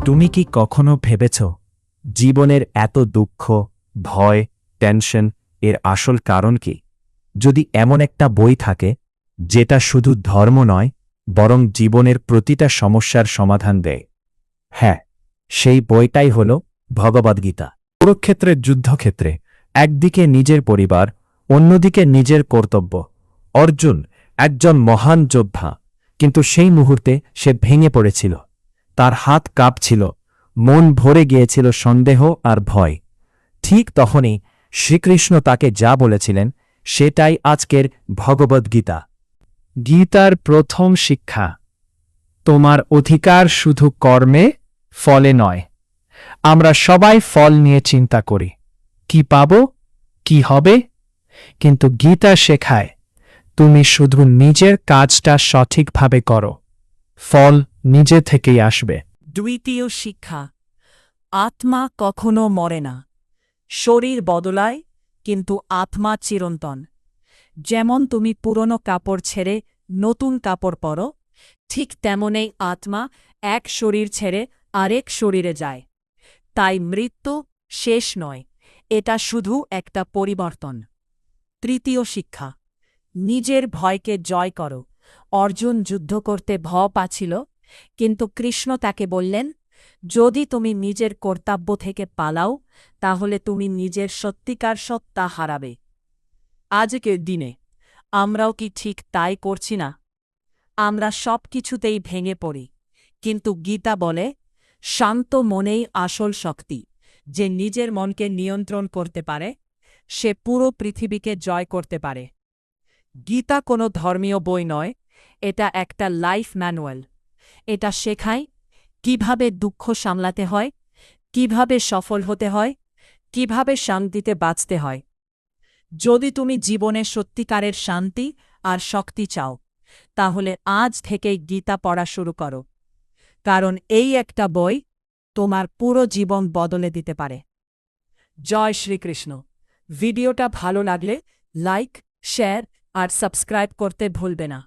তুমি কি কখনো ভেবেছ জীবনের এত দুঃখ, ভয়, টেনশন এর আসল কারণ কি? যদি এমন একটা বই থাকে যেটা শুধু ধর্ম নয় বরং জীবনের প্রতিটা সমস্যার সমাধান দেয়, হ্যাঁ, সেই বইটাই হল ভগবদ্গীতা। কুরুক্ষেত্রের যুদ্ধক্ষেত্রে একদিকে নিজের পরিবার, অন্যদিকে নিজের কর্তব্য। অর্জুন একজন মহান যোদ্ধা, কিন্তু সেই মুহূর্তে সে ভেঙে পড়েছিল। তার হাত কাঁপছিল, মন ভরে গিয়েছিল সন্দেহ আর ভয়। ঠিক তখনই শ্রীকৃষ্ণ তাকে যা বলেছিলেন সেটাই আজকের ভগবদ্গীতা। গীতার প্রথম শিক্ষা, তোমার অধিকার শুধু কর্মে, ফলে নয়। আমরা সবাই ফল নিয়ে চিন্তা করি, কি পাব, কি হবে, কিন্তু গীতা শেখায় তুমি শুধু নিজের কাজটা সঠিকভাবে করো, ফল নিজে থেকেই আসবে। দ্বিতীয় শিক্ষা, আত্মা কখনো মরে না। শরীর বদলায়, কিন্তু আত্মা চিরন্তন। যেমন তুমি পুরনো কাপড় ছেড়ে নতুন কাপড় পরো, ঠিক তেমনই আত্মা এক শরীর ছেড়ে আরেক শরীরে যায়। তাই মৃত্যু শেষ নয়, এটা শুধু একটা পরিবর্তন। তৃতীয় শিক্ষা, নিজের ভয়কে জয় করো। অর্জুন যুদ্ধ করতে ভয় পাচ্ছিল, কিন্তু কৃষ্ণ তাকে বললেন, যদি তুমি নিজের কর্তব্য থেকে পালাও তাহলে তুমি নিজের সত্যিকার সত্তা হারাবে। আজকের দিনে আমরাও কি ঠিক তাই করছি না? আমরা সব কিছুতেই ভেঙে পড়ি, কিন্তু গীতা বলে শান্ত মনেই আসল শক্তি। যে নিজের মনকে নিয়ন্ত্রণ করতে পারে সে পুরো পৃথিবীকে জয় করতে পারে। গীতা কোনো ধর্মীয় বই নয়, এটা একটা লাইফ ম্যানুয়াল। এটা শেখায় কিভাবে দুঃখ সামলাতে হয়, কিভাবে সফল হতে হয়, কিভাবে শান্তিতে বাঁচতে হয়। যদি তুমি জীবনে সত্যিকারের শান্তি আর শক্তি চাও তাহলে আজ থেকেই গীতা পড়া শুরু করো, কারণ এই একটা বই তোমার পুরো জীবন বদলে দিতে পারে। জয় শ্রীকৃষ্ণ। ভিডিওটা ভালো লাগলে লাইক, শেয়ার আর সাবস্ক্রাইব করতে ভুলবে না।